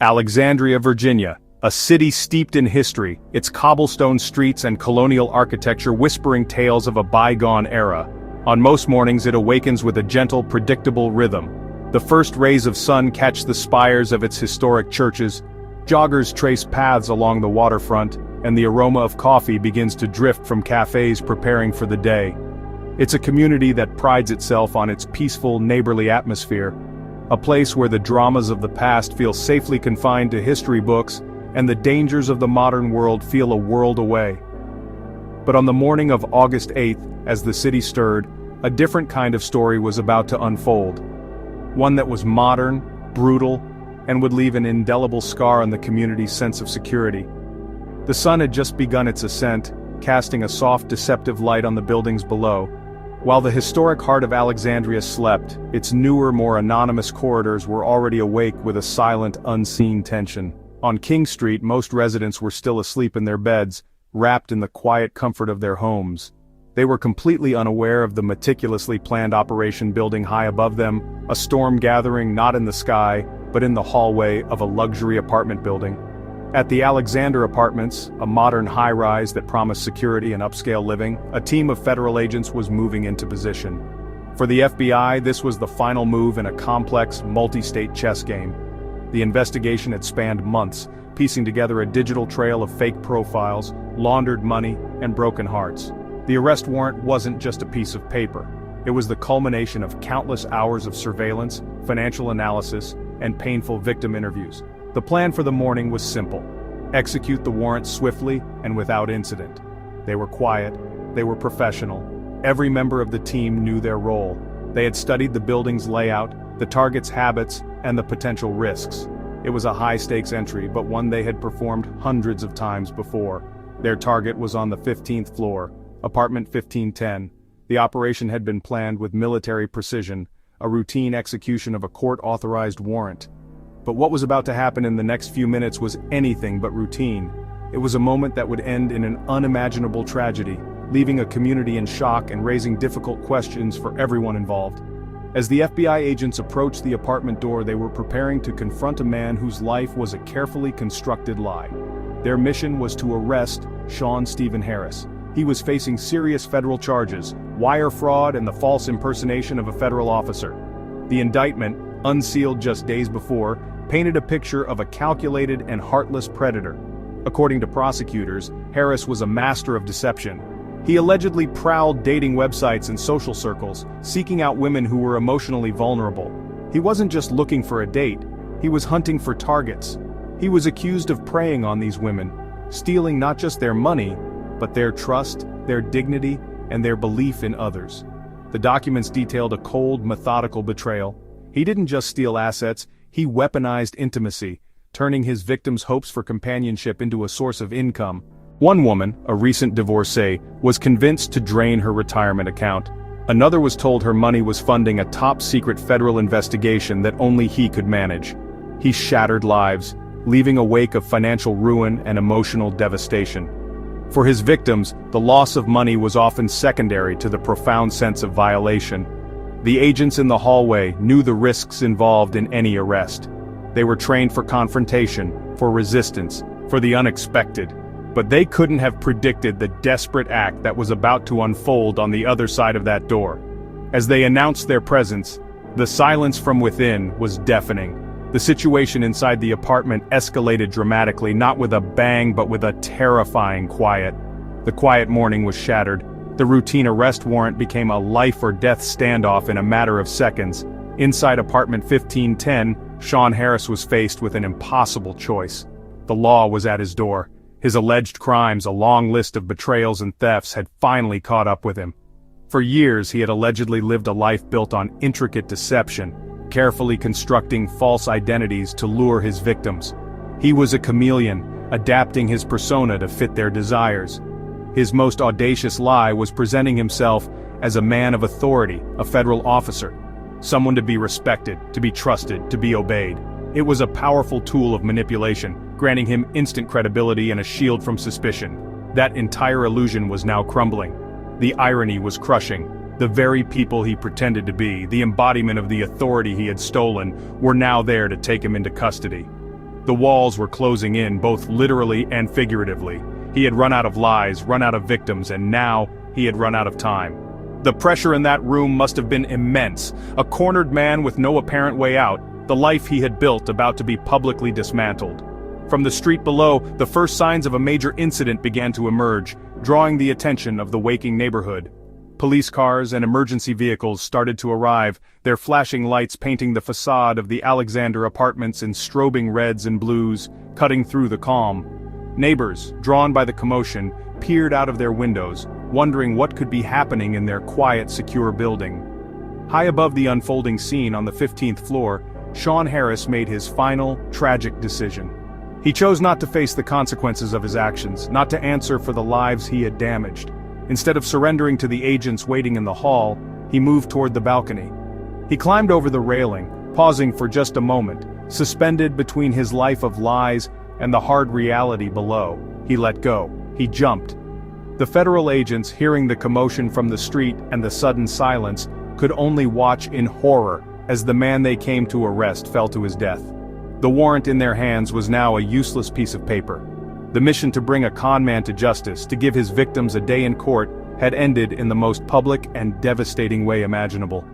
Alexandria, Virginia, a city steeped in history, its cobblestone streets and colonial architecture whispering tales of a bygone era. On most mornings it awakens with a gentle, predictable rhythm. The first rays of sun catch the spires of its historic churches, joggers trace paths along the waterfront, and the aroma of coffee begins to drift from cafes preparing for the day. It's a community that prides itself on its peaceful, neighborly atmosphere, a place where the dramas of the past feel safely confined to history books, and the dangers of the modern world feel a world away. But on the morning of August 8th, as the city stirred, a different kind of story was about to unfold. One that was modern, brutal, and would leave an indelible scar on the community's sense of security. The sun had just begun its ascent, casting a soft, deceptive light on the buildings below. While the historic heart of Alexandria slept, its newer, more anonymous corridors were already awake with a silent, unseen tension. On King Street, most residents were still asleep in their beds, wrapped in the quiet comfort of their homes. They were completely unaware of the meticulously planned operation building high above them, a storm gathering not in the sky, but in the hallway of a luxury apartment building. At the Alexander Apartments, a modern high-rise that promised security and upscale living, a team of federal agents was moving into position. For the FBI, this was the final move in a complex, multi-state chess game. The investigation had spanned months, piecing together a digital trail of fake profiles, laundered money, and broken hearts. The arrest warrant wasn't just a piece of paper. It was the culmination of countless hours of surveillance, financial analysis, and painful victim interviews. The plan for the morning was simple: execute the warrant swiftly and without incident. They were quiet, they were professional. Every member of the team knew their role. They had studied the building's layout, the target's habits, and the potential risks. It was a high-stakes entry, but one they had performed hundreds of times before. Their target was on the 15th floor, apartment 1510. The operation had been planned with military precision, a routine execution of a court-authorized warrant. But what was about to happen in the next few minutes was anything but routine. It was a moment that would end in an unimaginable tragedy, leaving a community in shock and raising difficult questions for everyone involved. As the FBI agents approached the apartment door, they were preparing to confront a man whose life was a carefully constructed lie. Their mission was to arrest Shawn Steven Harris. He was facing serious federal charges, wire fraud and the false impersonation of a federal officer. The indictment, unsealed just days before, painted a picture of a calculated and heartless predator. According to prosecutors, Harris was a master of deception. He allegedly prowled dating websites and social circles, seeking out women who were emotionally vulnerable. He wasn't just looking for a date, he was hunting for targets. He was accused of preying on these women, stealing not just their money, but their trust, their dignity, and their belief in others. The documents detailed a cold, methodical betrayal. He didn't just steal assets, he weaponized intimacy, turning his victims' hopes for companionship into a source of income. One woman, a recent divorcee, was convinced to drain her retirement account. Another was told her money was funding a top-secret federal investigation that only he could manage. He shattered lives, leaving a wake of financial ruin and emotional devastation. For his victims, the loss of money was often secondary to the profound sense of violation. The agents in the hallway knew the risks involved in any arrest. They were trained for confrontation, for resistance, for the unexpected. But they couldn't have predicted the desperate act that was about to unfold on the other side of that door. As they announced their presence, the silence from within was deafening. The situation inside the apartment escalated dramatically, not with a bang but with a terrifying quiet. The quiet morning was shattered. The routine arrest warrant became a life-or-death standoff in a matter of seconds. Inside apartment 1510, Shawn Harris was faced with an impossible choice. The law was at his door. His alleged crimes, a long list of betrayals and thefts, had finally caught up with him. For years he had allegedly lived a life built on intricate deception, carefully constructing false identities to lure his victims. He was a chameleon, adapting his persona to fit their desires. His most audacious lie was presenting himself as a man of authority, a federal officer, someone to be respected, to be trusted, to be obeyed. It was a powerful tool of manipulation, granting him instant credibility and a shield from suspicion. That entire illusion was now crumbling. The irony was crushing. The very people he pretended to be, the embodiment of the authority he had stolen, were now there to take him into custody. The walls were closing in, both literally and figuratively. He had run out of lies, run out of victims, and now he had run out of time. The pressure in that room must have been immense, a cornered man with no apparent way out, the life he had built about to be publicly dismantled. From the street below, the first signs of a major incident began to emerge, drawing the attention of the waking neighborhood. Police cars and emergency vehicles started to arrive, their flashing lights painting the facade of the Alexander apartments in strobing reds and blues, cutting through the calm. Neighbors, drawn by the commotion, peered out of their windows, wondering what could be happening in their quiet, secure building. High above the unfolding scene on the 15th floor, Shawn Harris made his final, tragic decision. He chose not to face the consequences of his actions, not to answer for the lives he had damaged. Instead of surrendering to the agents waiting in the hall, he moved toward the balcony. He climbed over the railing, pausing for just a moment, suspended between his life of lies and the hard reality below. He let go. He jumped. The federal agents, hearing the commotion from the street and the sudden silence, could only watch in horror as the man they came to arrest fell to his death. The warrant in their hands was now a useless piece of paper. The mission to bring a con man to justice, to give his victims a day in court, had ended in the most public and devastating way imaginable.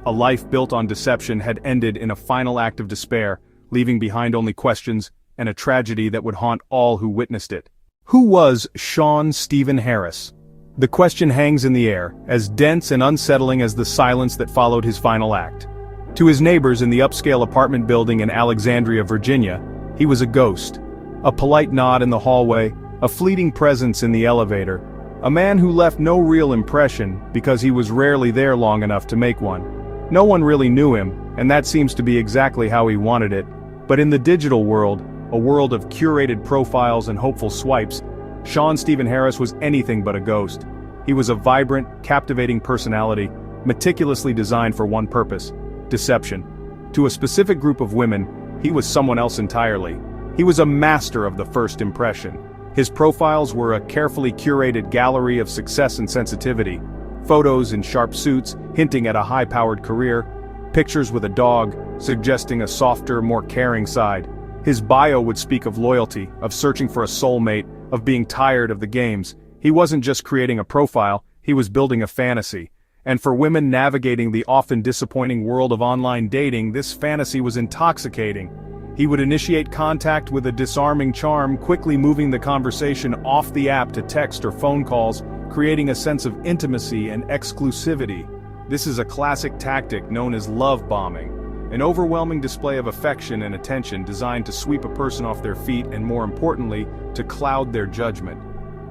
A life built on deception had ended in a final act of despair, leaving behind only questions and a tragedy that would haunt all who witnessed it. Who was Shawn Steven Harris? The question hangs in the air, as dense and unsettling as the silence that followed his final act. To his neighbors in the upscale apartment building in Alexandria, Virginia, he was a ghost. A polite nod in the hallway, a fleeting presence in the elevator, a man who left no real impression because he was rarely there long enough to make one. No one really knew him, and that seems to be exactly how he wanted it. But in the digital world, a world of curated profiles and hopeful swipes, Shawn Steven Harris was anything but a ghost. He was a vibrant, captivating personality, meticulously designed for one purpose: deception. To a specific group of women, he was someone else entirely. He was a master of the first impression. His profiles were a carefully curated gallery of success and sensitivity. Photos in sharp suits, hinting at a high-powered career. Pictures with a dog, suggesting a softer, more caring side. His bio would speak of loyalty, of searching for a soulmate, of being tired of the games. He wasn't just creating a profile, he was building a fantasy. And for women navigating the often disappointing world of online dating, this fantasy was intoxicating. He would initiate contact with a disarming charm, quickly moving the conversation off the app to text or phone calls, creating a sense of intimacy and exclusivity. This is a classic tactic known as love bombing, an overwhelming display of affection and attention designed to sweep a person off their feet and, more importantly, to cloud their judgment.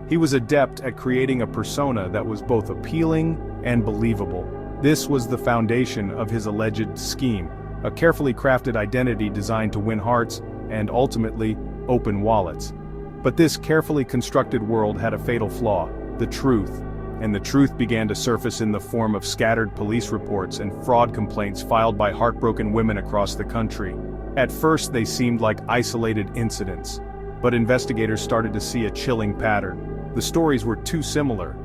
He was adept at creating a persona that was both appealing and believable. This was the foundation of his alleged scheme, a carefully crafted identity designed to win hearts and, ultimately, open wallets. But this carefully constructed world had a fatal flaw: the truth. And the truth began to surface in the form of scattered police reports and fraud complaints filed by heartbroken women across the country. At first they seemed like isolated incidents, but investigators started to see a chilling pattern. The stories were too similar.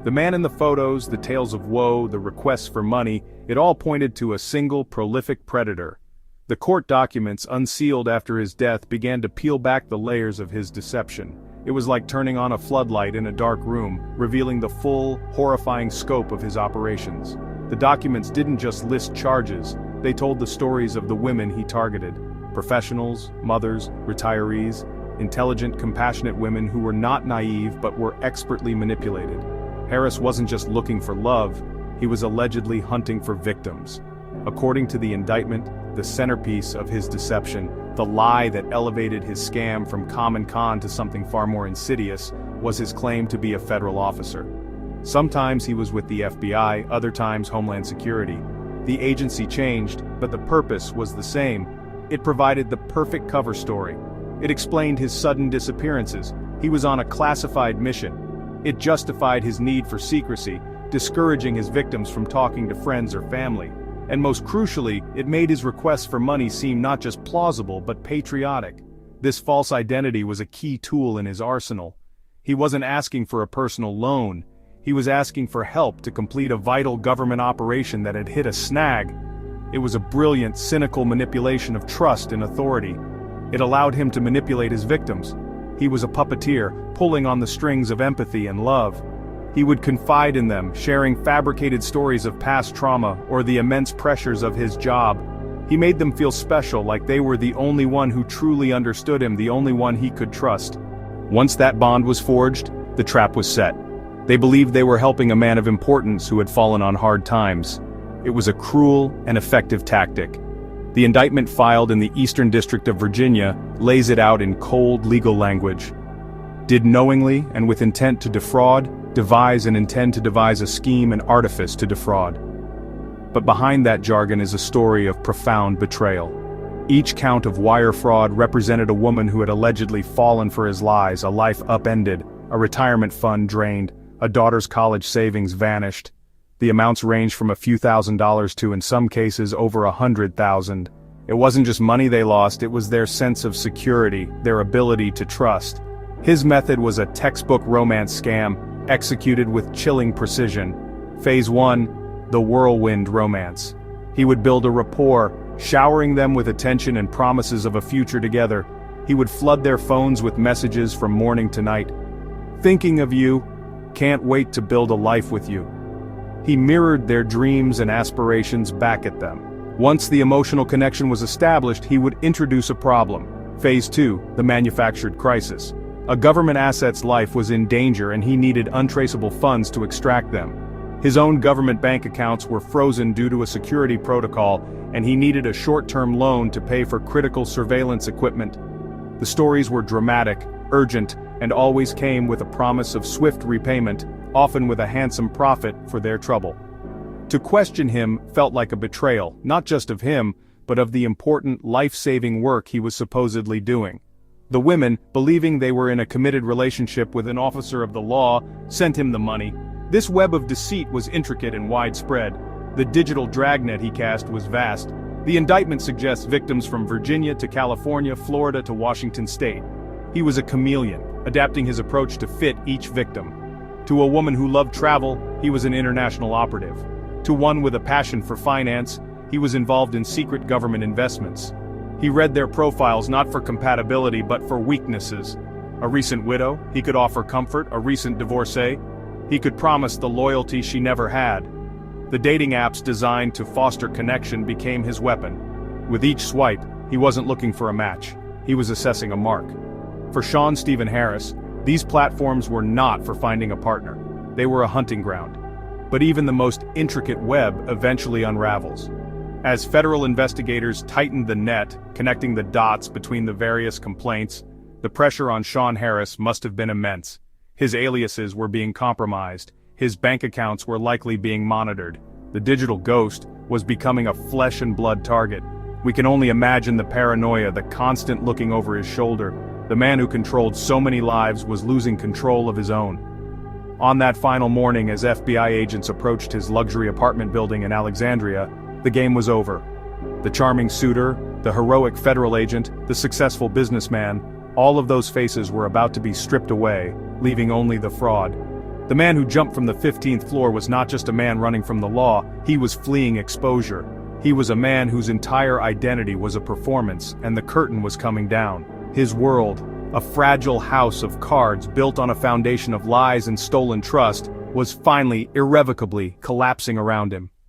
The man in the photos, the tales of woe, the requests for money, it all pointed to a single prolific predator. The court documents, unsealed after his death, began to peel back the layers of his deception. It was like turning on a floodlight in a dark room, revealing the full, horrifying scope of his operations. The documents didn't just list charges, they told the stories of the women he targeted. Professionals, mothers, retirees, intelligent, compassionate women who were not naive but were expertly manipulated. Harris wasn't just looking for love, he was allegedly hunting for victims. According to the indictment, the centerpiece of his deception, the lie that elevated his scam from common con to something far more insidious, was his claim to be a federal officer. Sometimes he was with the FBI, other times Homeland Security. The agency changed, but the purpose was the same. It provided the perfect cover story. It explained his sudden disappearances. He was on a classified mission. It justified his need for secrecy, discouraging his victims from talking to friends or family. And most crucially, it made his requests for money seem not just plausible but patriotic. This false identity was a key tool in his arsenal. He wasn't asking for a personal loan. He was asking for help to complete a vital government operation that had hit a snag. It was a brilliant, cynical manipulation of trust and authority. It allowed him to manipulate his victims. He was a puppeteer, pulling on the strings of empathy and love. He would confide in them, sharing fabricated stories of past trauma or the immense pressures of his job. He made them feel special, like they were the only one who truly understood him, the only one he could trust. Once that bond was forged, the trap was set. They believed they were helping a man of importance who had fallen on hard times. It was a cruel and effective tactic. The indictment filed in the Eastern District of Virginia lays it out in cold legal language. Did knowingly and with intent to defraud, devise and intend to devise a scheme and artifice to defraud. But behind that jargon is a story of profound betrayal. Each count of wire fraud represented a woman who had allegedly fallen for his lies, a life upended, a retirement fund drained, a daughter's college savings vanished. The amounts ranged from a few $1,000s to, in some cases, over $100,000. It wasn't just money they lost, it was their sense of security, their ability to trust. His method was a textbook romance scam, executed with chilling precision. Phase 1, the whirlwind romance. He would build a rapport, showering them with attention and promises of a future together. He would flood their phones with messages from morning to night. Thinking of you, can't wait to build a life with you. He mirrored their dreams and aspirations back at them. Once the emotional connection was established, he would introduce a problem. Phase 2, the manufactured crisis. A government asset's life was in danger and he needed untraceable funds to extract them. His own government bank accounts were frozen due to a security protocol, and he needed a short-term loan to pay for critical surveillance equipment. The stories were dramatic, urgent, and always came with a promise of swift repayment, often with a handsome profit for their trouble. To question him felt like a betrayal, not just of him, but of the important life-saving work he was supposedly doing. The women, believing they were in a committed relationship with an officer of the law, sent him the money. This web of deceit was intricate and widespread. The digital dragnet he cast was vast. The indictment suggests victims from Virginia to California, Florida to Washington state. He was a chameleon, adapting his approach to fit each victim. To a woman who loved travel, he was an international operative. To one with a passion for finance, he was involved in secret government investments. He read their profiles not for compatibility but for weaknesses. A recent widow, he could offer comfort; a recent divorcee, he could promise the loyalty she never had. The dating apps designed to foster connection became his weapon. With each swipe, he wasn't looking for a match. He was assessing a mark. For Shawn Steven Harris, these platforms were not for finding a partner. They were a hunting ground. But even the most intricate web eventually unravels. As federal investigators tightened the net, connecting the dots between the various complaints, the pressure on Shawn Harris must have been immense. His aliases were being compromised. His bank accounts were likely being monitored. The digital ghost was becoming a flesh and blood target. We can only imagine the paranoia, the constant looking over his shoulder. The man who controlled so many lives was losing control of his own. On that final morning, as FBI agents approached his luxury apartment building in Alexandria, the game was over. The charming suitor, the heroic federal agent, the successful businessman, all of those faces were about to be stripped away, leaving only the fraud. The man who jumped from the 15th floor was not just a man running from the law, he was fleeing exposure. He was a man whose entire identity was a performance, and the curtain was coming down. His world, a fragile house of cards built on a foundation of lies and stolen trust, was finally, irrevocably, collapsing around him.